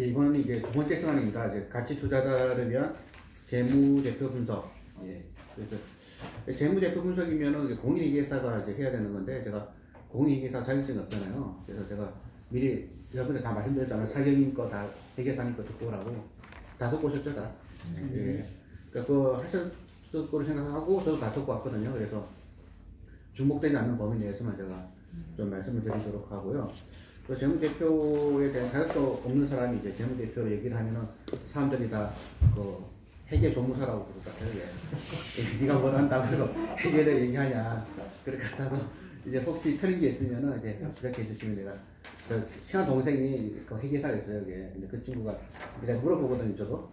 이거는 이제 두 번째 시간입니다. 이제 가치 투자자를 위한 재무제표 분석. 예. 그래서 재무제표 분석이면은 공인회계사가 이제 해야 되는 건데, 제가 공인회계사 자격증이 없잖아요. 그래서 제가 미리 여러분들 다 말씀드렸잖아요. 사경님 거 다 회계사님 거 듣고 오라고. 다 듣고 오셨죠, 다? 예. 그러니까 그거 하셨을 거로 생각하고 저도 다 듣고 왔거든요. 그래서 중복되지 않는 범위 내에서만 제가 좀 말씀을 드리도록 하고요. 그 재무제표에 대한 자격도 없는 사람이 이제 재무제표 얘기를 하면은 사람들이 다 그 회계 조무사라고 그럴 것 같아요. 예. 네가 뭘 한다고 그러고 회계를 얘기하냐. 그렇게 갖다가 이제 혹시 틀린 게 있으면은 이제 그렇게 해주시면 내가 친한 동생이 그 회계사가 있어요. 이게. 근데 그 친구가 내가 물어보거든요. 저도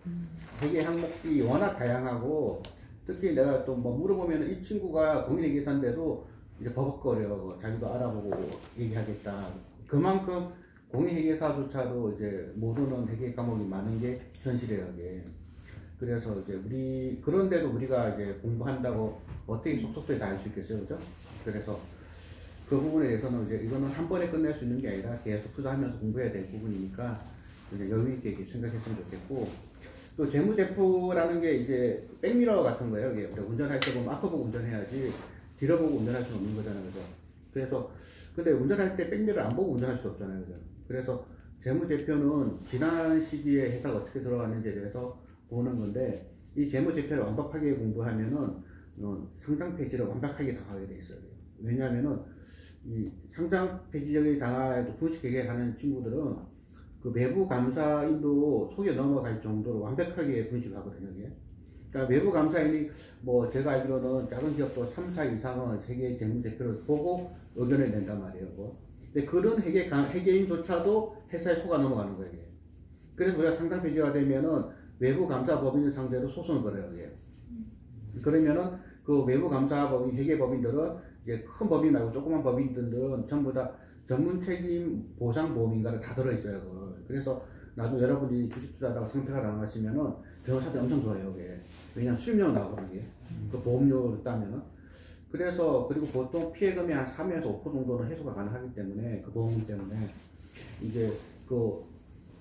회계 항목이 워낙 다양하고 특히 내가 또 뭐 물어보면 이 친구가 공인회계사인데도 이제 버벅거려. 자기도 알아보고 얘기하겠다. 그만큼 공인회계사조차도 이제 모르는 회계 과목이 많은 게 현실이에요. 이게. 그래서 이제 그런데도 우리가 이제 공부한다고 어떻게 속속들이 다 할 수 있겠어요. 그죠? 그래서 그 부분에 대해서는 이제 이거는 한 번에 끝낼 수 있는 게 아니라 계속 투자하면서 공부해야 될 부분이니까 이제 여유있게 생각했으면 좋겠고, 또 재무제표라는 게 이제 백미러 같은 거예요. 이게 우리가 운전할 때 보면 앞을 보고 운전해야지 뒤로 보고 운전할 수는 없는 거잖아요. 그죠? 그래서 근데 운전할 때 백미러를 안 보고 운전할 수 없잖아요. 그죠? 그래서 재무제표는 지난 시기에 회사가 어떻게 들어갔는지에 대해서 보는 건데, 이 재무제표를 완벽하게 공부하면은 상장 폐지를 완벽하게 당하게 돼 있어요. 왜냐하면은 이 상장 폐지적이 당하고 분식회계 하는 친구들은 그 외부 감사인도 속에 넘어갈 정도로 완벽하게 분식을 하거든요. 이게. 그러니까 외부 감사인이 뭐 제가 알기로는 작은 기업도 3사 이상은 세계 재무제표를 보고 의견을 낸단 말이에요. 뭐. 근데 그런 회계인조차도 회사에 속아 넘어가는 거예요. 이게. 그래서 우리가 상장 폐지가 되면은 외부 감사 법인을 상대로 소송을 걸어요. 이게. 그러면은 그 외부 감사 법인, 회계 법인들은 이제 큰 법인 말고 조그만 법인들은 전부 다 전문 책임 보상 보험인가를 다 들어있어요. 그래서 나중에 여러분이 주식 투자하다가 상태가 나가시면은 변호사들 엄청 좋아해요. 이게. 왜냐면 수익료 나오거든요. 그 보험료를 따면은. 그래서 그리고 보통 피해금이 한 3에서 5% 정도는 해소가 가능하기 때문에 그 보험 때문에 이제 그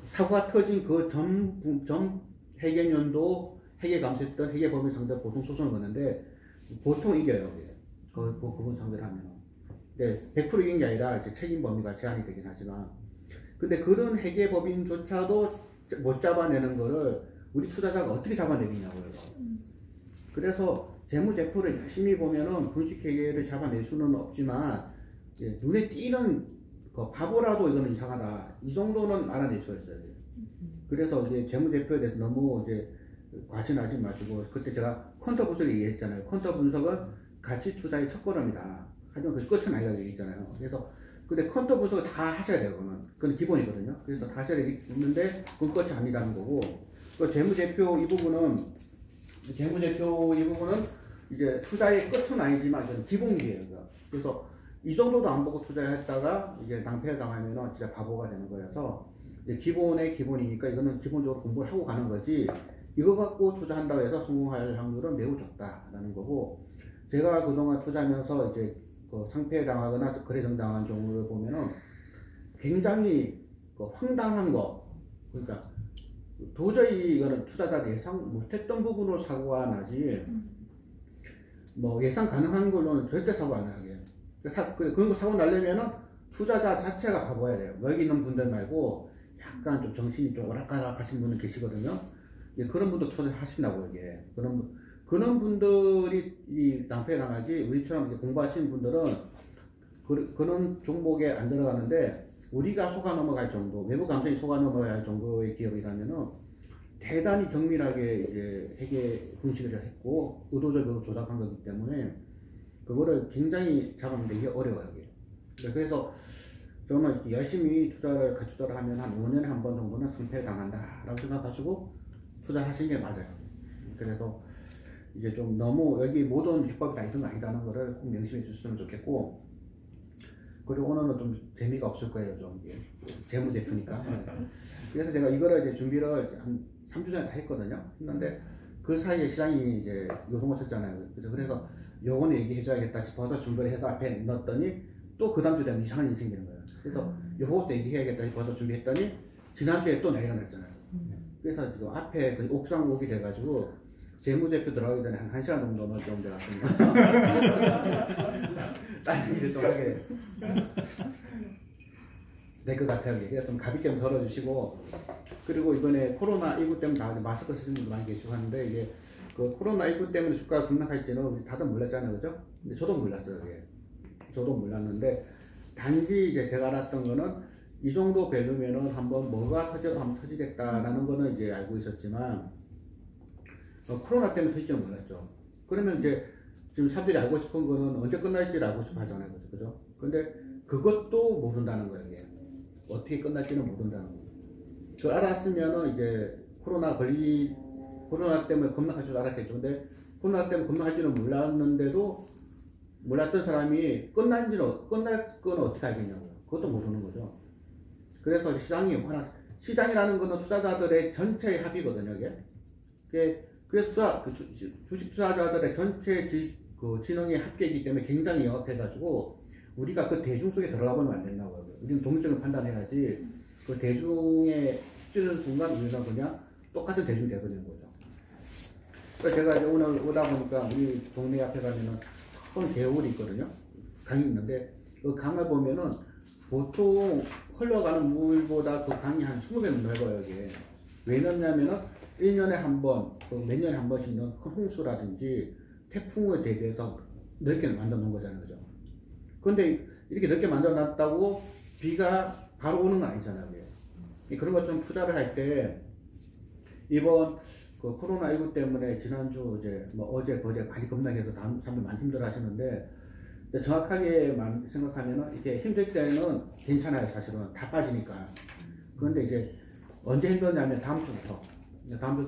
사고가 터진 그 전 회계년도 회계 감사했던 회계법인 상대 보통 소송을 거는데 보통 이겨요. 그 부분 상대를 하면. 근데 100% 이긴 게 아니라 이제 책임 범위가 제한이 되긴 하지만, 근데 그런 회계법인조차도 못 잡아내는 거를 우리 투자자가 어떻게 잡아내겠냐고요. 그래서 재무제표를 열심히 보면은 분식회계를 잡아낼 수는 없지만 눈에 띄는 그 바보라도 이거는 이상하다. 이 정도는 알아낼 수가 있어요. 그래서 이제 재무제표에 대해서 너무 이제 과신하지 마시고, 그때 제가 퀀터 분석 얘기했잖아요. 퀀터 분석은 가치 투자의 첫걸음이다. 하지만 그 끝은 아니라고 얘기했잖아요. 그래서 근데 퀀터 분석을 다 하셔야 돼요. 그건 기본이거든요. 그래서 다 하셔야 되는데 그건 끝이 아니라는 거고, 또 재무제표 이 부분은 이제 투자의 끝은 아니지만 이건 기본이에요. 그래서 이 정도도 안 보고 투자했다가 이제 낭패를 당하면은 진짜 바보가 되는 거여서, 이제 기본의 기본이니까 이거는 기본적으로 공부를 하고 가는 거지, 이거 갖고 투자한다고 해서 성공할 확률은 매우 적다라는 거고, 제가 그동안 투자하면서 이제 그 상패 당하거나 거래 정당한 경우를 보면은 굉장히 그 황당한 거, 그러니까 도저히 이거는 투자자가 예상 못했던 부분으로 사고가 나지, 뭐 예상 가능한 걸로는 절대 사고 안 나게. 그런 거 사고 나려면은 투자자 자체가 바보야 돼요. 여기 있는 분들 말고 약간 좀 정신이 좀 오락가락 하신 분은 계시거든요. 그런 분도 투자하신다고. 이게 그런 분들이 이 낭패에 나가지, 우리처럼 이렇게 공부하시는 분들은 그런 종목에 안 들어가는데, 우리가 속아 넘어갈 정도, 외부 감정이 속아 넘어갈 정도의 기업이라면은 대단히 정밀하게 이제 회계 분식을 했고 의도적으로 조작한 거기 때문에 그거를 굉장히 잡아내기 어려워요. 이게. 그래서 저는 이렇게 열심히 가치 투자를 하면 한 5년에 한 번 정도는 상패에 당한다 라고 생각하시고 투자하시는 게 맞아요. 그래서 이제 좀 너무 여기 모든 비법이 다 있는 거 아니다는 거를 꼭 명심해 주셨으면 좋겠고, 그리고 오늘은 좀 재미가 없을 거예요. 좀 재무제표니까. 그래서 제가 이거를 이제 준비를 한 3주 전에 다 했거든요. 했는데 그 사이에 시장이 이제 요동을 쳤잖아요. 그래서 요거는 얘기해줘야겠다 싶어서 준비를 해서 앞에 넣었더니 또 그 다음 주 되면 이상한 일이 생기는 거예요. 그래서 요것도 얘기해야겠다 싶어서 준비했더니 지난주에 또 난리가 났잖아요. 그래서 지금 앞에 그 옥상 옥이 돼가지고 재무제표 들어가기 전에 한 1시간 정도는 좀 제가 딴 일을 좀 하게 될 것 같아요. 그래서 좀 가볍게 좀 덜어주시고, 그리고 이번에 코로나19 때문에 다 마스크 쓰시는 분들 많이 계시고 하는데, 이게 그 코로나19 때문에 주가가 급락할지는 우리 다들 몰랐잖아요. 그죠? 근데 저도 몰랐어요. 이게. 저도 몰랐는데, 단지 이제 제가 알았던 거는 이 정도 밸류면은 한번 뭐가 터져도 한번 터지겠다라는 거는 이제 알고 있었지만, 코로나 때문에 터질지는 몰랐죠. 그러면 이제 지금 사람들이 알고 싶은 거는 언제 끝날지를 알고 싶어 하잖아요. 그죠? 근데 그것도 모른다는 거예요. 이게. 어떻게 끝날지는 모른다는 거예요. 그걸 알았으면은 이제 코로나 때문에 급락할 줄 알았겠죠. 근데 코로나 때문에 급락할 줄은 몰랐는데도 몰랐던 사람이 끝날 건 어떻게 알겠냐고요. 그것도 모르는 거죠. 그래서 시장이라는 거는 투자자들의 전체의 합의거든요. 이게. 그래서 주식 투자자들의 전체 지능의 합계이기 때문에 굉장히 영합해가지고 우리가 그 대중 속에 들어가 보면 안 된다고요. 우리는 독립적으로 판단해야지 그 대중에 찌는 순간 우리는 그냥 똑같은 대중이 되어버리는 거죠. 그래서 제가 이제 오늘 오다 보니까 우리 동네 앞에 가면은 큰 개울이 있거든요. 강이 있는데 그 강을 보면은 보통 흘러가는 물보다 그 강이 한 20배 넓어요. 이게. 왜 넣냐면은 1년에 한 번, 몇 년에 한 번씩 있는 큰 홍수라든지 태풍에 대비해서 넓게 만들어 놓은 거잖아요. 그죠? 그런데 이렇게 넓게 만들어 놨다고 비가 바로 오는 건 아니잖아요. 그런 것 좀 투자를 할 때 이번 그 코로나19 때문에 지난주 이제 뭐 어제 그제 많이 급락해서 사람들 많이 힘들어 하시는데 정확하게 생각하면은 이렇게 힘들 때는 괜찮아요. 사실은 다 빠지니까. 그런데 이제 언제 힘들냐면 다음 주부터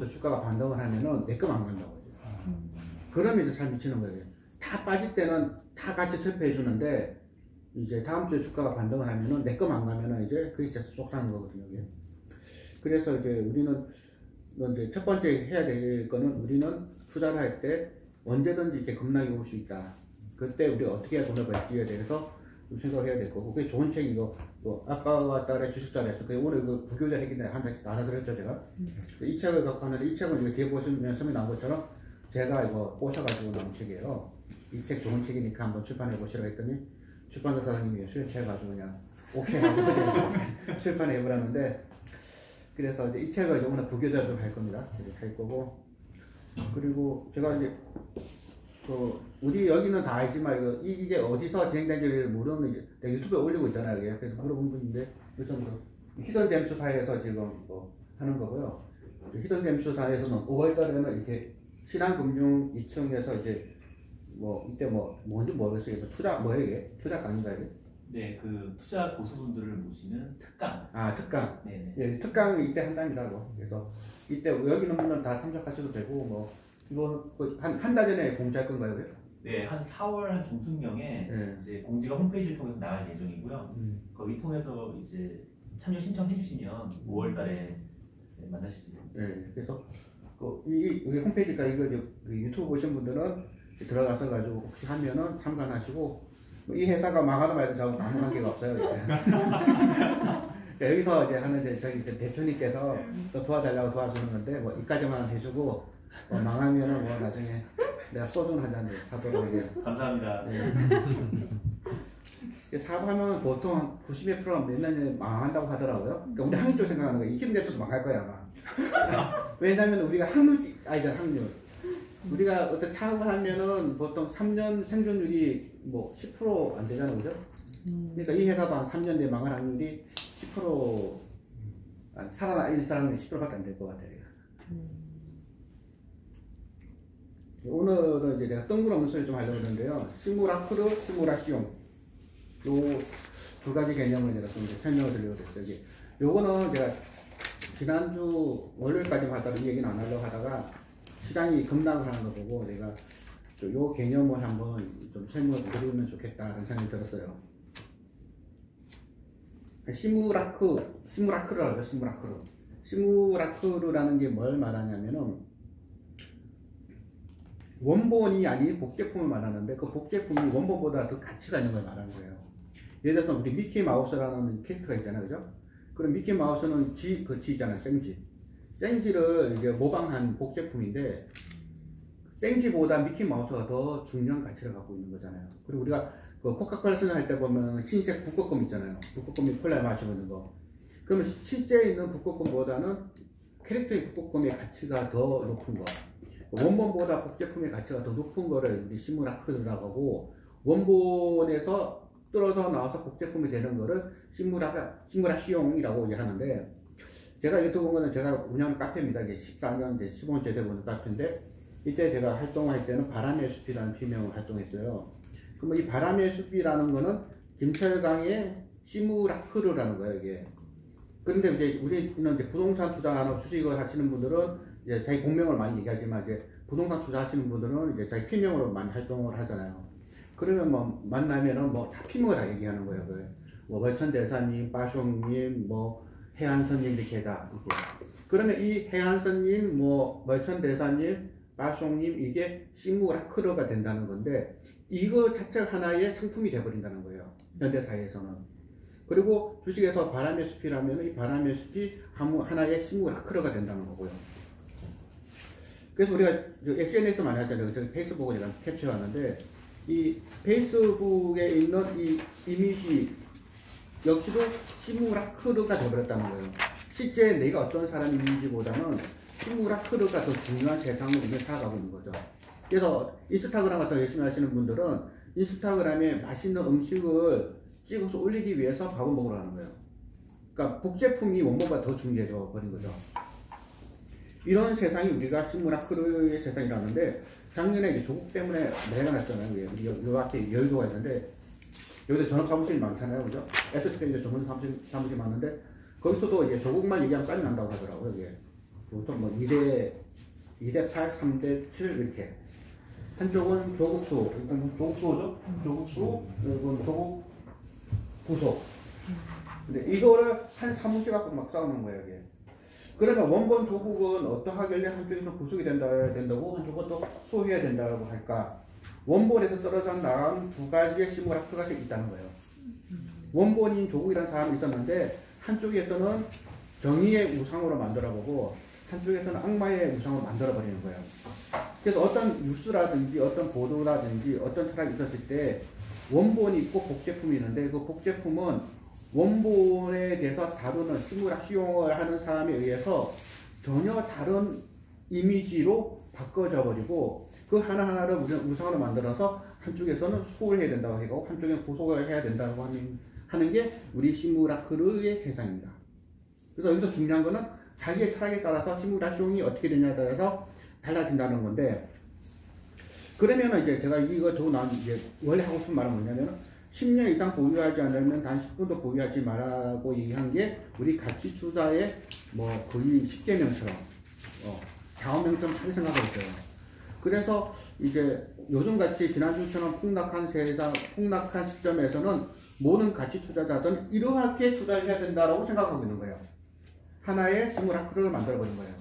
주가가 반등을 하면은 내 거만 간다고. 그러면 이제 잘 미치는 거예요. 다 빠질 때는 다 같이 슬퍼해 주는데 이제 다음 주에 주가가 반등을 하면은 내 거만 가면은 이제 그게 진짜 속상한 거거든요. 이게. 그래서 이제 우리는 이제 첫 번째 해야 될 거는 우리는 투자를 할 때 언제든지 이렇게 급락이 올 수 있다. 그때 우리가 어떻게 해야 돈을 벌지에 대해서 좀 생각을 해야 될 거고, 그게 좋은 책이고, 아빠와 딸의 주식자리에서, 오늘 그 부교자 얘기 한 장씩 나눠드렸죠, 제가. 이 책을 갖고 하는데, 이 책은 이렇게 뒤에 보시면 설명 나온 것처럼 제가 이거 꼬셔가지고 나온 책이에요. 이 책 좋은 책이니까 한번 출판해 보시라고 했더니, 출판사 사장님이 수요체해가지고 그냥, 오케이 하고 출판해 보라는데, 그래서 이제 이 책을 이제 오늘 부교자 좀 할 겁니다. 할 거고, 그리고 제가 이제, 우리 여기는 다 알지만 이게 어디서 진행된지를 모르는 유튜브에 올리고 있잖아요. 그래서 물어본 분인데 요즘 히든댐 수사에서 지금 하는 거고요. 히든댐 수사에서는 5월달에는 이렇게 신한금융 2층에서 이제 이때 뭔지 모르겠어요. 뭐예요 이게? 투자 강의인가 이게? 네, 그 투자 고수분들을 모시는 특강. 아, 특강. 네네. 예, 특강 이때 한답니다. 그래서 이때 여기 있는 분은 다 참석하셔도 되고 이거 한 달 전에 공지할 건가요? 그래? 네, 한 4월 한 중순경에 이제 공지가 홈페이지를 통해서 나갈 예정이고요. 거기 통해서 이제 참여 신청해 주시면 5월달에 만나실 수 있습니다. 네, 그래서 여기 홈페이지가 이거 유튜브 보신 분들은 들어가서 가지고 혹시 하면은 참관하시고 이 회사가 망하든 말든 저하고 아무 관계가 없어요. 여기서 이제 하는 저기 대표님께서 또 도와달라고 도와주는 건데 이까지만 해주고 망하면은 나중에 내가 소주 한 잔 사도록 이제. 감사합니다. 네. 사업하면 보통 90몇 프로가 몇 년에 망한다고 하더라고요. 그러니까 우리 확률 생각하는 거예요. 이기는 망할 거야 아마. 왜냐면 우리가 확률. 우리가 어떤 창업을 하면은 보통 3년 생존율이 10% 안 되잖아요, 그죠? 그러니까 이 회사도 한 3년 뒤에 망할 확률이 10% 살아날 사람이 10%밖에 안 될 것 같아요. 오늘은 이제 내가 뜬구름 소리 좀 하려고 하는데요. 시무라크르, 시무라시옹. 요 두 가지 개념을 제가 좀 설명을 드리려고 했어요. 요거는 제가 지난주 월요일까지만 하다가 이 얘기는 안 하려고 하다가 시장이 급락을 하는 거 보고 내가 요 개념을 한번 좀 설명을 드리면 좋겠다는 생각이 들었어요. 시무라크르라고 하죠, 시무라크르. 시무라크르라는 게 뭘 말하냐면은 원본이 아닌 복제품을 말하는데 그 복제품이 원본보다 더 가치가 있는 걸 말하는 거예요. 예를 들어서 우리 미키 마우스라는 캐릭터가 있잖아요, 그죠? 그럼 미키마우스는 그 G잖아요. 생지. 생지를 이제 모방한 복제품인데, 생지보다 미키마우스가 더 중요한 가치를 갖고 있는 거잖아요. 그리고 우리가 그 코카콜라 생각할 때 보면 흰색 북극곰 있잖아요. 북극곰이 콜라 마시고 있는 거. 그러면 실제 있는 북극곰보다는 캐릭터의 북극곰의 가치가 더 높은 거. 원본보다 복제품의 가치가 더 높은 거를 우리 시무라크라고 하고, 원본에서 떨어져 나와서 복제품이 되는 거를 시무라시용이라고 하는데, 제가 유튜브 본 거는 제가 운영하는 카페입니다. 이게 14년, 이제 15년째 되고 있는 카페인데, 이때 제가 활동할 때는 바람의 숲이라는 필명으로 활동했어요. 그러면 이 바람의 숲이라는 거는 김철강의 시무라크르라는 거예요, 이게. 그런데 이제 우리는 이제 부동산 투자하는 주식을 하시는 분들은 이제 자기 본명을 많이 얘기하지만, 이제 부동산 투자하시는 분들은 이제 자기 필명으로 많이 활동을 하잖아요. 그러면 뭐 만나면은 뭐 다 필명을 다 얘기하는 거예요. 뭐 월천대사님, 빠숑님, 뭐 해안선님 이렇게 다 이렇게. 그러면 이 해안선님, 뭐 월천대사님, 빠숑님 이게 시무라크르가 된다는 건데, 이거 자체가 하나의 상품이 돼버린다는 거예요. 현대사회에서는. 그리고 주식에서 바람의 숲이라면 이 바람의 숲이 하나의 시무라크르가 된다는 거고요. 그래서 우리가 SNS 많이 하잖아요. 그래서 페이스북을 제가 캡처해 왔는데, 이 페이스북에 있는 이 이미지 역시도 시무라크르가 되어버렸다는 거예요. 실제 내가 어떤 사람인지보다는 시무라크르가 더 중요한 세상을 우리가 살아가고 있는 거죠. 그래서 인스타그램 같은 거 열심히 하시는 분들은 인스타그램에 맛있는 음식을 찍어서 올리기 위해서 밥을 먹으러 가는 거예요. 그러니까 복제품이 원본보다 더 중요해져 버린 거죠. 이런 세상이 우리가 시무라크르의 세상이라는데, 작년에 이제 조국 때문에 내가 났잖아요. 요 앞에 여의도가 있는데, 여기도 전업사무실이 많잖아요. 그죠? STP 이제 전업사무실 많은데, 거기서도 이제 조국만 얘기하면 땀이 난다고 하더라고요. 이게. 보통 뭐 2대 8, 3대 7 이렇게. 한쪽은 조국수, 이건 조국수죠? 조국수, 이건 조국 부속. 근데 이거를 한 사무실 갖고 막 싸우는 거예요, 이게. 그러면 원본 조국은 어떠하길래 한쪽에는 부속이 된다고 한쪽은 또 수호해야 된다고 할까? 원본에서 떨어져 나간 두 가지의 시무라크가 있다는 거예요. 원본인 조국이라는 사람이 있었는데, 한쪽에서는 정의의 우상으로 만들어보고, 한쪽에서는 악마의 우상으로 만들어버리는 거예요. 그래서 어떤 뉴스라든지 어떤 보도라든지 어떤 철학이 있었을 때 원본이 있고 복제품이 있는데, 그 복제품은 원본에 대해서 다루는 시무라시용을 하는 사람에 의해서 전혀 다른 이미지로 바꿔져 버리고, 그 하나하나를 우리는 우상으로 만들어서 한쪽에서는 수호를 해야 된다고 하고 한쪽에는 구속을 해야 된다고 하는 게 우리 시무라크르의 세상입니다. 그래서 여기서 중요한 거는 자기의 철학에 따라서 시무라시용이 어떻게 되냐에 따라서 달라진다는 건데, 그러면은 이제 제가 이거 두고 난 이제 원래 하고 싶은 말은 뭐냐면, 10년 이상 보유하지 않으면 단 10분도 보유하지 말라고 얘기한 게 우리 가치 투자의 뭐 거의 10계명처럼 자원명처럼 하게 생각하고 있어요. 그래서 이제 요즘같이 지난주처럼 폭락한 세상, 폭락한 시점에서는 모든 가치 투자자들은 이렇게 투자를 해야 된다고 생각하고 있는 거예요. 하나의 시무라크를 만들어버린 거예요.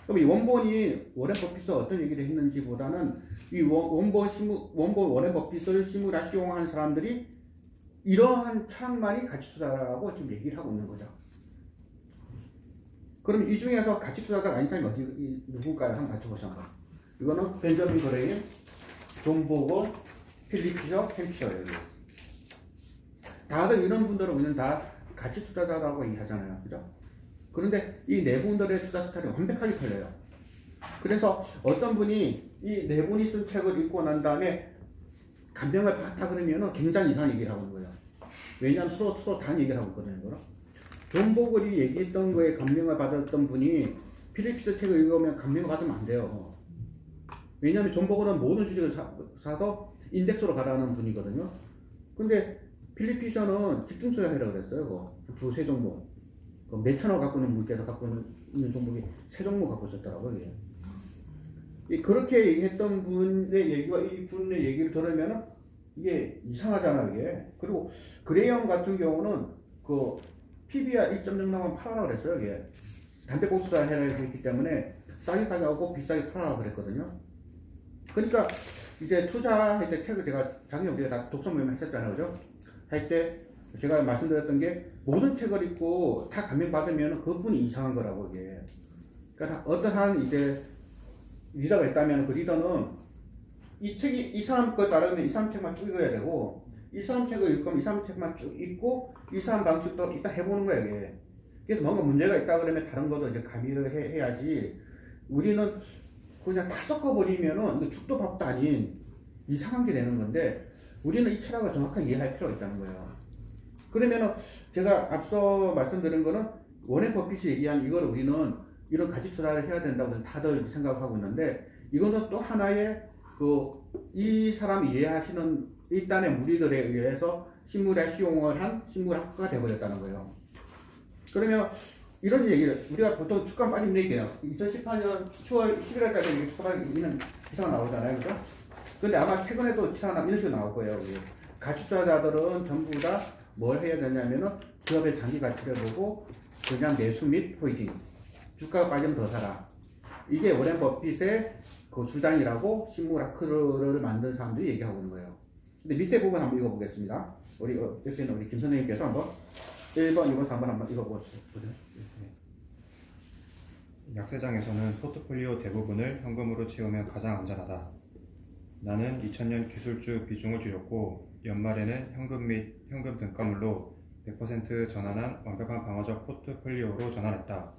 그럼 이 원본이 워렌 버핏이 어떤 얘기를 했는지보다는 이 원본 워렌 버핏을 시무라시용한 사람들이 이러한 철학만이 가치 투자라고 지금 얘기를 하고 있는 거죠. 그럼 이 중에서 가치 투자자가 아닌 사람이 누굴까요? 한번 맞춰보시죠. 이거는 벤저민 그레임, 존 보건, 필립 피셔, 켄 피셔예요. 다들 이런 분들은 우리는 다 가치 투자자라고 얘기하잖아요. 그죠? 그런데 이 네 분들의 투자 스타일이 완벽하게 틀려요. 그래서 어떤 분이 이 네 분이 쓴 책을 읽고 난 다음에 감명을 받았다 그러면은 굉장히 이상한 얘기를 하고 있는 거예요. 왜냐하면 서로 다른 얘기를 하고 있거든요. 존 보글이 얘기했던 거에 감명을 받았던 분이 필립스 책을 읽으면 감명을 받으면 안 돼요. 왜냐하면 존 보글은 모든 주식을 사서 인덱스로 가라는 분이거든요. 근데 필립 피셔는 집중 투자하라고 그랬어요. 두세 종목. 몇천억 갖고 있는 물개에서 갖고 있는 종목이 세 종목 갖고 있었더라고요. 그렇게 얘기했던 분의 얘기와 이 분의 얘기를 들으면 이게 이상하잖아요, 이게. 그리고 그레이엄 같은 경우는 그 PBR 1.0 나오면 팔아라 그랬어요, 이게. 단대 보수자 해라 했기 때문에 싸게 하고 비싸게 팔아라 그랬거든요. 그러니까 이제 투자할 때 책을 제가 작년에 우리가 다 독서 모임 했었잖아요, 그죠? 할 때 제가 말씀드렸던 게 모든 책을 읽고 다 감명받으면 그분이 이상한 거라고 이게. 그러니까 어떠한 이제 리더가 있다면 그 리더는 이 책이 이 사람 거 따르면 이 사람 책만 쭉 읽어야 되고 이 사람 책을 읽으면 이 사람 책만 쭉 읽고 이 사람 방식도 일단 해보는 거예요 이게. 그래서 뭔가 문제가 있다 그러면 다른 것도 이제 가미를 해야지. 우리는 그냥 다 섞어버리면은 죽도 밥도 아닌 이상한 게 되는 건데 우리는 이 철학을 정확하게 이해할 필요가 있다는 거예요. 그러면은 제가 앞서 말씀드린 거는 워렌 버핏이 얘기한 이걸 우리는 이런 가치 투자를 해야 된다고 다들 생각하고 있는데 이거는 또 하나의 이 사람이 이해하시는 일단의 무리들에 의해서 식물의 시용을 한 식물학과가 되어버렸다는 거예요. 그러면 이런 얘기를 우리가 보통 주가 빠진 얘기해요. 2018년 10월 11월까지 주가 빠지는 기사가 나오잖아요, 그죠? 근데 아마 최근에도 기사가 나면 이런 식으로 나올 거예요. 가치 투자자들은 전부 다 뭘 해야 되냐면은 기업의 장기 가치를 보고 그냥 매수 및 홀딩. 주가가 빠지면 더 사라. 이게 워렌 버핏의 그 주장이라고 식물아크를 만든 사람들이 얘기하고 있는 거예요. 근데 밑에 부분 한번 읽어보겠습니다. 우리 옆에 있는 우리 김 선생님께서 한번 1번, 2번, 3번 한번 읽어보세요. 약세장에서는 포트폴리오 대부분을 현금으로 채우면 가장 안전하다. 나는 2000년 기술주 비중을 줄였고 연말에는 현금 및 현금 등가물로 100% 전환한 완벽한 방어적 포트폴리오로 전환했다.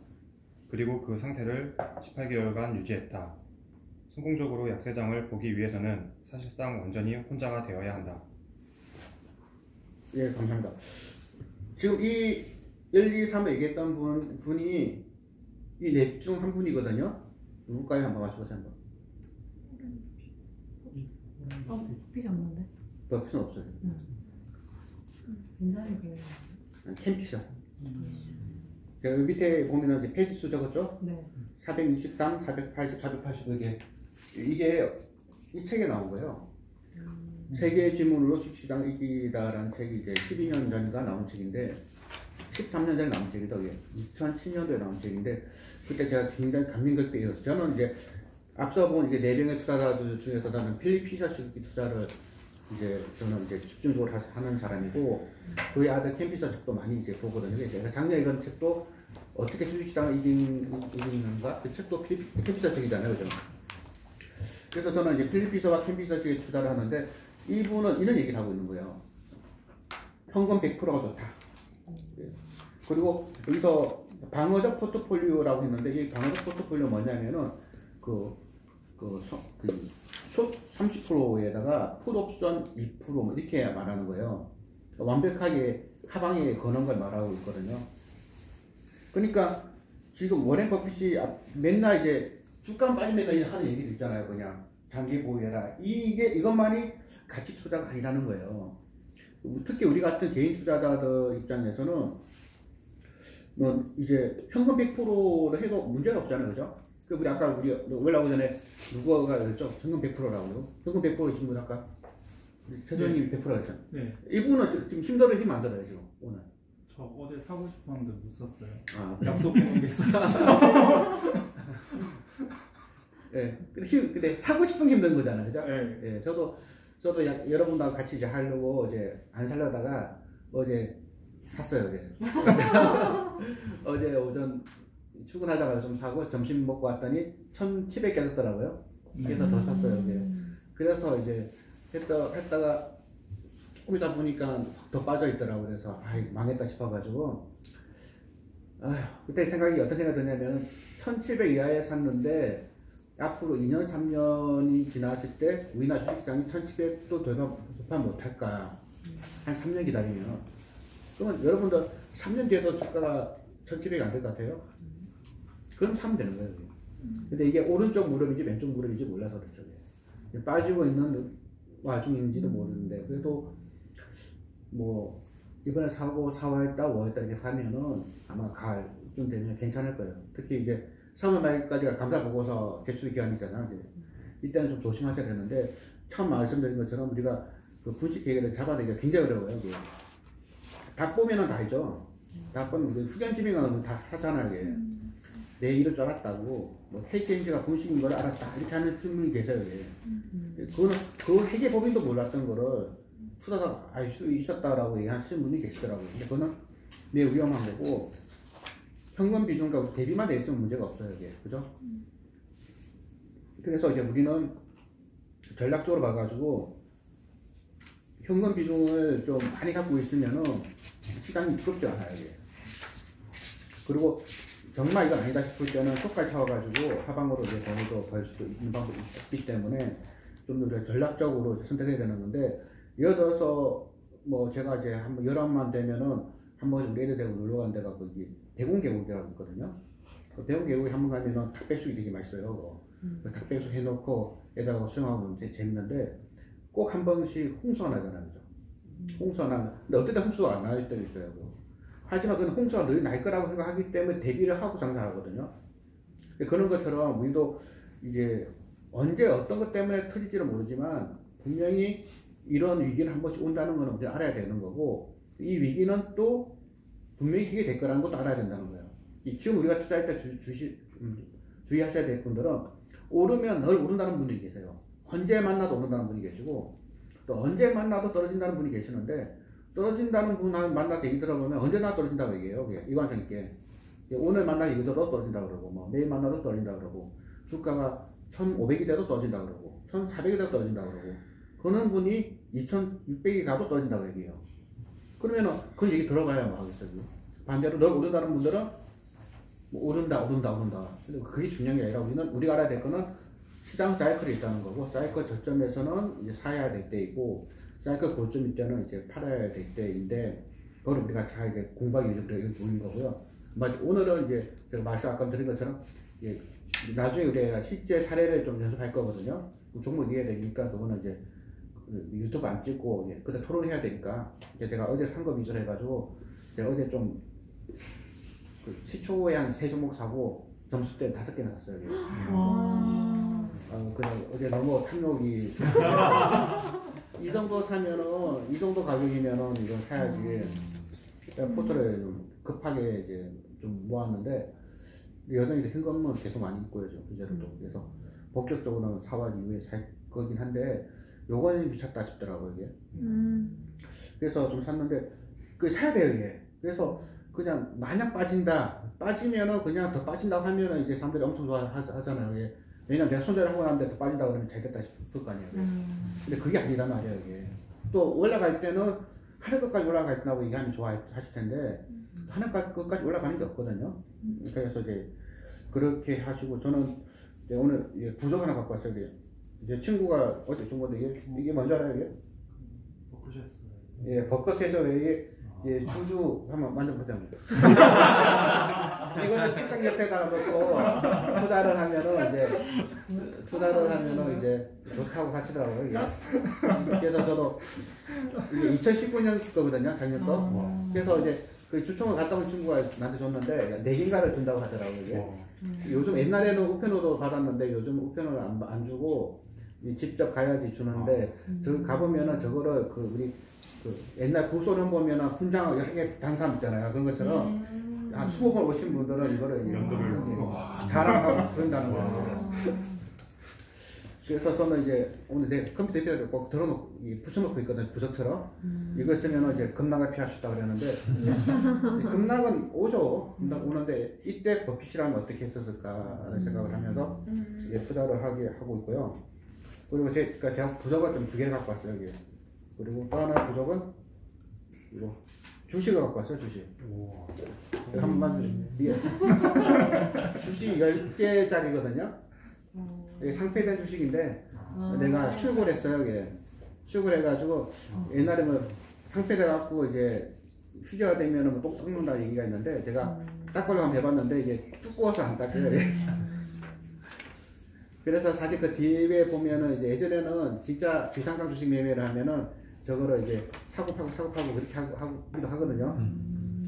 그리고 그 상태를 18개월간 유지했다. 성공적으로 약세장을 보기 위해서는 사실상 완전히 혼자가 되어야 한다. 예, 감사합니다. 지금 이 1, 2, 3을 얘기했던 분이 이 넷 중 한 분이거든요. 누굴까요? 한번 맞춰보세요. 한번. 버핏이 없는데? 버핏은 없어요. 굉장히 그 캠피셔. 여기 밑에 보면은 이제 페이지 수 적었죠? 네. 463, 480, 480 이게 이 책에 나온 거예요. 세계의 질문으로 주식시장 이기다라는 책이 이제 12년 전인가 나온 책인데 13년 전에 나온 책이다. 이게 2007년도에 나온 책인데 그때 제가 굉장히 감명 깊게 읽었어요. 저는 이제 앞서 본 이제 4명의 투자자들 중에서 나는 필립 피셔 투자를 이제 저는 이제 집중적으로 하는 사람이고 그의 아들 캠피서 책도 많이 이제 보거든요. 제가 작년에 이건 책도 어떻게 주식시장을 이기는가 그 책도 캠피서 책이잖아요, 그죠? 그래서 저는 이제 필립 피셔와 캠피서 책에 투자를 하는데 이분은 이런 얘기를 하고 있는 거예요. 현금 100%가 좋다. 그리고 여기서 방어적 포트폴리오라고 했는데 이 방어적 포트폴리오 뭐냐면은 숏 30%에다가 풋 옵션 2% 뭐 이렇게 말하는 거예요. 완벽하게 하방에 거는 걸 말하고 있거든요. 그러니까 지금 워렌 버핏이 맨날 이제 주가 빠지면 하는 얘기도 있잖아요. 그냥 장기 보유해라. 이것만이 가치 투자가 아니라는 거예요. 특히 우리 같은 개인 투자자들 입장에서는 이제 현금 100%를 해도 문제가 없잖아요, 그죠? 우리 아까 우리 올라오기 전에 누구가 그랬죠? 현금 100%라고요. 현금 100%이신 분 아까 최선님이 100%라 그랬잖아요. 네. 이분은 지금 힘들어요, 힘 안 들어요 지금 오늘. 저 어제 사고 싶었는데 못 샀어요. 아, 약속해놓은 게 있어서. 예. 근데 사고 싶은 게 힘든 거잖아요, 그죠? 네. 예. 저도 여러분하고 같이 이제 하려고 이제 안 살려다가 어제 샀어요, 어제. 어제 오전 출근하자마자 좀 사고 점심 먹고 왔더니 1,700개 샀더라고요. 그래서 더 샀어요. 이제. 그래서 이제 했다가 조금 있다 보니까 더 빠져 있더라고요. 그래서 망했다 싶어가지고 그때 생각이 어떤 생각이 드냐면 1,700 이하에 샀는데 앞으로 2년 3년이 지났을 때 우리나라 주식시장이 1,700도 돌파 못할까. 한 3년 기다리면. 그러면 여러분들 3년 뒤에도 주가가 1,700이 안 될 것 같아요? 그럼 사면 되는 거예요. 근데 이게 오른쪽 무릎인지 왼쪽 무릎인지 몰라서 그렇죠. 빠지고 있는 와중인지도 모르는데 그래도 뭐 이번에 사고 4월달 5월달 이렇게 사면은 아마 가을쯤 되면 괜찮을 거예요. 특히 이제 3월 말까지가 감사보고서 제출 기간이잖아. 이때는 좀 조심하셔야 되는데 처음 말씀드린 것처럼 우리가 그 분식 계획을 잡아내기가 굉장히 어려워요. 다 보면은 다 알죠. 다 보면 우리 후견지명은 다 하잖아요. 이게. 내 이럴 줄 알았다고 뭐 KTNC가 분식인 걸 알았다 이렇게 하는 분이 계세요. 그거는 그 회계법인도 몰랐던 거를 투자가 알 수 있었다라고 얘기하시는 분이 계시더라고요. 근데 그거는 매우 위험한 거고 현금 비중과 대비만 돼 있으면 문제가 없어요, 이게. 그죠? 그래서 이제 우리는 전략적으로 봐가지고 현금 비중을 좀 많이 갖고 있으면은 시장이 두렵지 않아요, 이게. 그리고 정말 이건 아니다 싶을 때는 속까지 채워가지고 하방으로 이제 돈을 더 벌 수도 있는 방법이 있기 때문에 좀 더 전략적으로 선택해야 되는 건데, 예를 들어서 뭐 제가 이제 한번 11만 되면은 한 번씩 우리 애들 데리고 놀러 간 데가 거기 대공계곡이라고 있거든요. 그 대공계곡에 한 번 가면은 닭백숙이 되게 맛있어요. 그 닭백숙 해놓고 애들하고 수영하면 되게 재밌는데 꼭 한 번씩 홍수가 나잖아요. 그죠? 홍수가 나면, 근데 어떨 때 홍수가 안 날 때도 있어요. 하지만 그건 홍수가 늘 날 거라고 생각하기 때문에 대비를 하고 장사하거든요. 그런 것처럼 우리도 이제 언제 어떤 것 때문에 터질지는 모르지만 분명히 이런 위기는 한 번씩 온다는 건 우리가 알아야 되는 거고, 이 위기는 또 분명히 해결될 거라는 것도 알아야 된다는 거예요. 지금 우리가 투자할 때 주의하셔야 될 분들은 오르면 늘 오른다는 분이 계세요. 언제 만나도 오른다는 분이 계시고, 또 언제 만나도 떨어진다는 분이 계시는데, 떨어진다는 분 만나서 얘기 들어보면 언제나 떨어진다고 얘기해요. 이관성 있게. 오늘 만나 얘기 들어도 떨어진다고 그러고, 뭐 내일 만나도 떨어진다고 그러고, 주가가 1,500이 돼도 떨어진다고 그러고, 1,400이 돼도 떨어진다고 그러고, 그런 분이 2,600이 가도 떨어진다고 얘기해요. 그러면은 그 얘기 들어가야 뭐 하겠어요. 반대로 늘 오른다는 분들은 뭐 오른다. 근데 그게 중요한 게 아니라 우리가 알아야 될 거는 시장 사이클이 있다는 거고, 사이클 저점에서는 이제 사야 될 때이고, 사이클 고점일 때는 이제 팔아야 될 때인데, 그걸 우리가 잘 이제 공부하기 위해서 이렇게 보는 거고요. 오늘은 이제 제가 말씀 아까 드린 것처럼 나중에 우리가 실제 사례를 좀 연습할 거거든요. 종목 이해야 되니까 그거는 이제 유튜브 안 찍고 그때 토론해야 되니까, 이제 제가 어제 산 거 위주로 해가지고 제가 어제 좀 시초에 한 3종목 사고 점수 때 5개나 샀어요. 그냥 어제 너무 탐욕이 이 정도 사면은, 이 정도 가격이면은 이건 사야지. 제가 포트를 좀 급하게 이제 좀 모았는데, 여전히 현금은 계속 많이 있고요, 이제도. 그래서 본격적으로는 4월 이후에 살 거긴 한데, 요거는 미쳤다 싶더라고요, 이게. 그래서 좀 샀는데, 사야 돼요, 이게. 그래서 그냥 마냥 빠지면은 그냥 더 빠진다고 하면은 이제 사람들이 엄청 좋아하잖아요. 이게. 왜냐면 내가 손절을 하고 나는데 더 빠진다고 그러면 잘 됐다 싶을 거 아니에요. 근데 그게 아니란 말이에요, 이게. 또 올라갈 때는 하늘 끝까지 올라갈 때라고 얘기하면 좋아하실 텐데, 하늘 끝까지 올라가는 게 없거든요. 그래서 이제 그렇게 하시고, 저는 이제 오늘 부적 하나 갖고 왔어요. 이제 친구가 어제 준 건데, 이게 뭔지 알아요, 이게? 벚꽃이었어요. 예, 벚꽃에서 이게 주주 한번 만져보세요. 이거는 책상 옆에다가 놓고 투자를 하면은 이제 좋다고 하시더라고요, 이게. 그래서 저도 이게 2019년 거거든요, 작년 거. 그래서 이제 그 주총을 갔다 온 친구가 나한테 줬는데 4개인가를 준다고 하더라고요, 이게. 요즘 옛날에는 우편으로 받았는데 요즘 우편으로 안 주고 직접 가야지 주는데, 저기 가보면은 저거를 우리 옛날 구소련 보면은 훈장을 여러 개 단 사람 있잖아요. 그런 것처럼 한 20번 오신 분들은 이거를 연도를 자랑하고 그런다는 거예요. 그래서 저는 이제 오늘 내 컴퓨터 옆에 꼭 붙여놓고 있거든요, 부적처럼. 이거 쓰면은 이제 급락을 피할 수 있다 그랬는데, 급락은 오죠. 급락 오는데, 이때 버핏이라면 어떻게 했었을까라는 생각을 하면서 이제 투자를 하고 있고요. 그리고 제가 부적을 좀 2개를 갖고 왔어요, 여기. 그리고 또 하나의 부적은 이거 주식을 갖고 왔어요, 주식. 한 번만 주식 10개짜리거든요. 이게 상폐된 주식인데, 내가 출고를 했어요, 이게. 출고를 해가지고, 옛날에 뭐 상폐돼갖고 이제 휴지가 되면은 뭐 똥 닦는다 얘기가 있는데, 제가 닦으려고 한번 해봤는데, 이게 두꺼워서 안 닦여요. 그래서 사실 그 뒤에 보면은 이제 예전에는 진짜 비상장 주식 매매를 하면은 저거를 이제 사고 파고 그렇게 하기도 하거든요.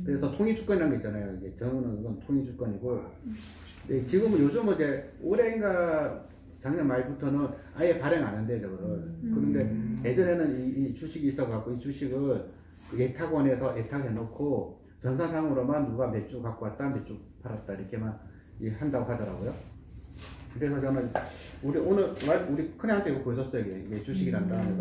그래서 통일주권이라는 게 있잖아요. 이제 정우는 그건 통일주권이고, 지금은 요즘은 이제 올해인가 작년 말부터는 아예 발행 안 한대요, 저거를. 그런데 예전에는 이 주식이 있어갖고 이 주식을 예탁원에서 예탁해놓고 전산상으로만 누가 몇 주 갖고 왔다, 몇 주 팔았다 이렇게만 한다고 하더라고요. 그래서 저는 우리 큰애한테 이거 보여줬어요. 이게 주식이란다.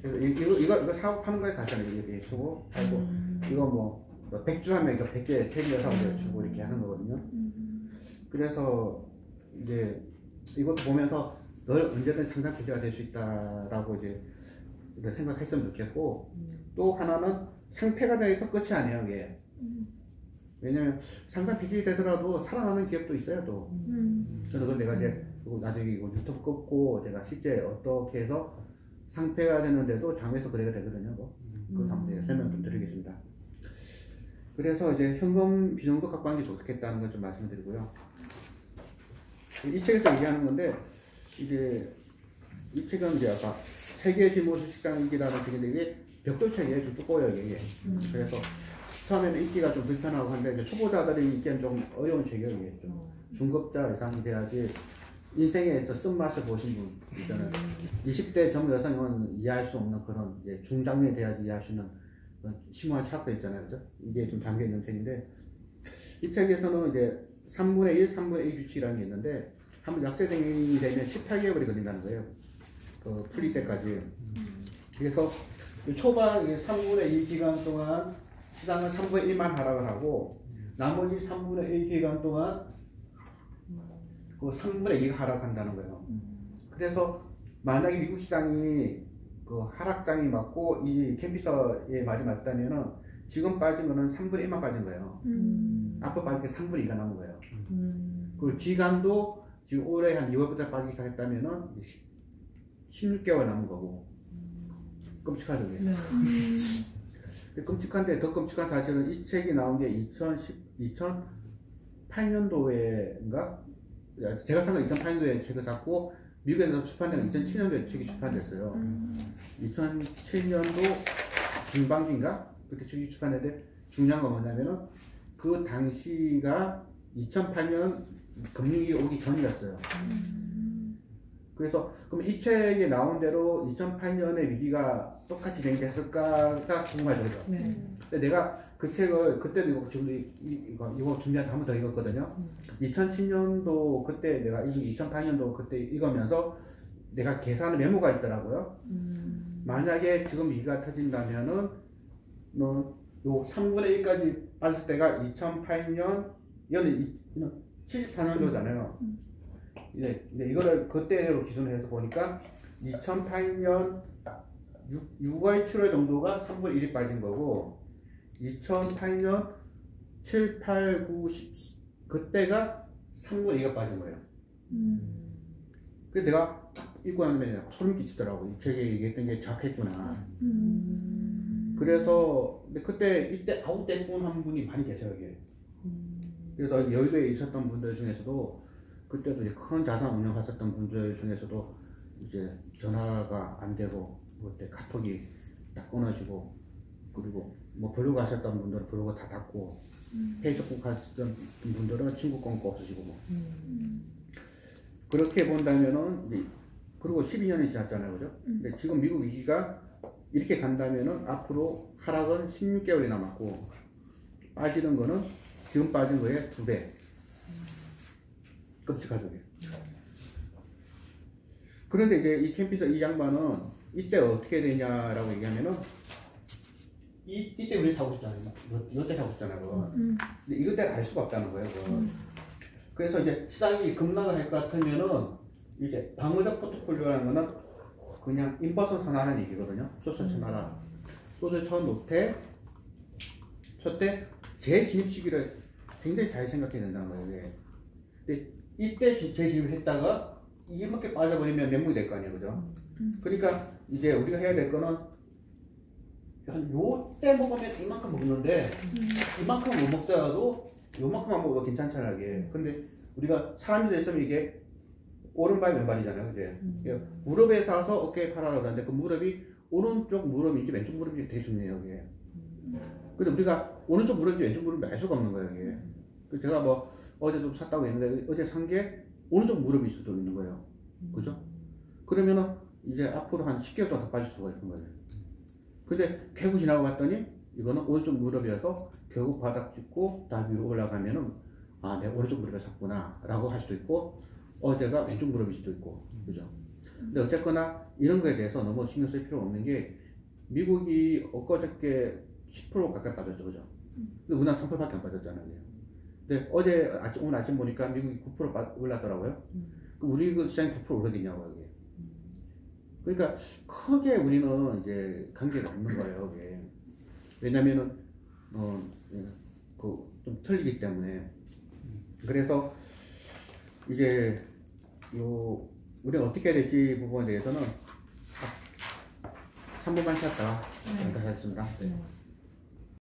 그래서 이거 사업하는 거에 갔잖아요. 이게 주고 팔고 이거 뭐 100주 하면 이거 100개 책이어서 주고 이렇게 하는 거거든요. 그래서 이제 이것도 보면서 널 언제든 상장 PD가 될 수 있다라고 이제 생각했으면 좋겠고 또 하나는 상폐가 돼서 끝이 아니에요. 이게. 왜냐면 상장 PD가 되더라도 살아나는 기업도 있어요 또. 그래서 그건 내가 이제 나중에 이거 유튜브 끊고 제가 실제 어떻게 해서 상폐가 되는데도 장에서 거래가 되거든요. 그거 한번 설명 좀 드리겠습니다. 그래서 이제 현금 비중도 갖고 하는 게 좋겠다는 걸 좀 말씀드리고요. 이 책에서 얘기하는 건데 이제 이 책은 이제 아까 세계 지모 주식장이라는 책인데 이게 벽돌책이에요. 좀 두꺼워요 이게. 그래서 처음에는 읽기가 좀 불편하고 한데 이제 초보자들이 읽기엔 좀 어려운 책이에요. 이게 좀 중급자 이상이 돼야지 인생에 쓴맛을 보신 분 있잖아요. 20대 젊은 여성은 이해할 수 없는 그런 이제 중장년이 돼야지 이해할 수 있는 심오한 철학도 있잖아요. 그죠? 이게 좀 담겨 있는 책인데 이 책에서는 이제 3분의 1, 3분의 1 규칙이라는 게 있는데 한번 약세생이 되면 18개월이 걸린다는 거예요. 그 풀릴 때까지. 그래서 초반 3분의 1 기간 동안 시장은 3분의 1만 하락을 하고 나머지 3분의 1 기간 동안 그 3분의 2가 하락한다는 거예요. 그래서 만약에 미국 시장이 그 하락장이 맞고 이 캠피서의 말이 맞다면은 지금 빠진 거는 3분의 1만 빠진 거예요. 앞으로 빠진 게 3분의 2가 남은 거예요. 그리고 기간도 지금 올해 한 2월부터 빠지기 시작했다면은 16개월 남은 거고. 끔찍하죠, 이게. 끔찍한데 더 끔찍한 사실은 이 책이 나온 게 2008년도에인가? 제가 생각 2008년도에 책을 샀고 미국에서 출판된 2007년도에 책이 출판됐어요. 2007년도 중반기인가? 그때 책이 출판됐는데 중요한 건 뭐냐면은 그 당시가 2008년 금융위기 오기 전이었어요. 그래서 그럼 이 책에 나온 대로 2008년의 위기가 똑같이 진행됐을까가 궁금하죠. 근데 내가 그 책을 그때도 이거 지금도 이거 준비한 한 번 더 읽었거든요. 2007년도 그때 내가 2008년도 그때 읽으면서 내가 계산한 메모가 있더라고요. 만약에 지금 위기가 터진다면은 요 3분의 1까지 빠졌을 때가 2008년 이거는 74년도잖아요. 이제 이거를 그때로 기준해서 보니까 2008년 6월 7월 정도가 3분의 1이 빠진 거고 2008년 7, 8, 9, 10 그때가 3분의 2가 빠진 거예요. 그래서 내가 딱 읽고 나면 소름 끼치더라고. 이 책에 얘기했던 게 정확했구나. 그래서 근데 그때 이때 아웃됐던 한 분이 많이 계세요. 이게. 그래서 여의도에 있었던 분들 중에서도 그때도 이제 큰 자산 운영하셨던 분들 중에서도 이제 전화가 안 되고 그때 카톡이 딱 끊어지고 그리고 뭐 블로그 하셨던 분들은 블로그 다 닫고 페이스북 하셨던 분들은 친구 끊고 없어지고 뭐 그렇게 본다면은 이제 그리고 12년이 지났잖아요, 그죠? 근데 지금 미국 위기가 이렇게 간다면은 앞으로 하락은 16개월이 남았고 빠지는 거는 지금 빠진 거에 2배. 끔찍하죠. 그런데 이제 이 캠피서 이 양반은 이때 어떻게 되냐라고 얘기하면은 이때 우리 타고 싶잖아요. 이때 타고 싶잖아요. 근데 이것 때문에 알 수가 없다는 거예요. 그래서 이제 시장이 급락을 할 것 같으면은 이제 방어적 포트폴리오라는 거는 그냥 인버스 선하는 얘기거든요. 소설 쳐놔라. 소설 쳐놓되 저때 재진입 시기를 굉장히 잘 생각해야 된다는 거예요. 이게. 근데 이때 재진입을 했다가 이렇게 빠져버리면 멘붕이 될 거 아니에요. 그죠? 그러니까 이제 우리가 해야 될 거는 한 요때 먹으면 이만큼 먹는데 이만큼 못 먹더라도 요만큼만 먹어도 괜찮잖아요. 이게. 근데 우리가 사람이 있으면 이게 오른발 왼발이잖아요. 이제 무릎에 사서 어깨에 팔아라 그러는데 그 무릎이 오른쪽 무릎인지 왼쪽 무릎인지 되게 중요해요. 이게. 근데 우리가 오른쪽 무릎인지 왼쪽 무릎인지 알 수가 없는 거예요. 이게. 제가 뭐 어제 좀 샀다고 했는데 어제 산 게 오른쪽 무릎일 수도 있는 거예요. 그죠? 그러면은 이제 앞으로 한 10개월 동안 더 빠질 수가 있는 거예요. 근데 결국 지나고 봤더니 이거는 오른쪽 무릎이어서 결국 바닥 찍고 다시 위로 올라가면은 아 내가 오른쪽 무릎에 샀구나 라고 할 수도 있고 어제가 왼쪽 무릎일 수도 있고, 그죠? 근데 어쨌거나 이런 거에 대해서 너무 신경 쓸 필요 없는 게 미국이 엊그저께 10% 가까이 빠졌죠, 그죠? 근데 우리나라 3%밖에 안 빠졌잖아요. 근데 오늘 아침 보니까 미국이 9% 올랐더라고요. 그럼 우리 그 시장이 9% 오르겠냐고, 이게. 그러니까 크게 우리는 이제 관계가 없는 거예요, 이게. 왜냐면은, 좀 틀리기 때문에. 그래서 이제 우리가 어떻게 해야 될지 부분에 대해서는 3분만 쉬었다 생각하겠습니다. 네.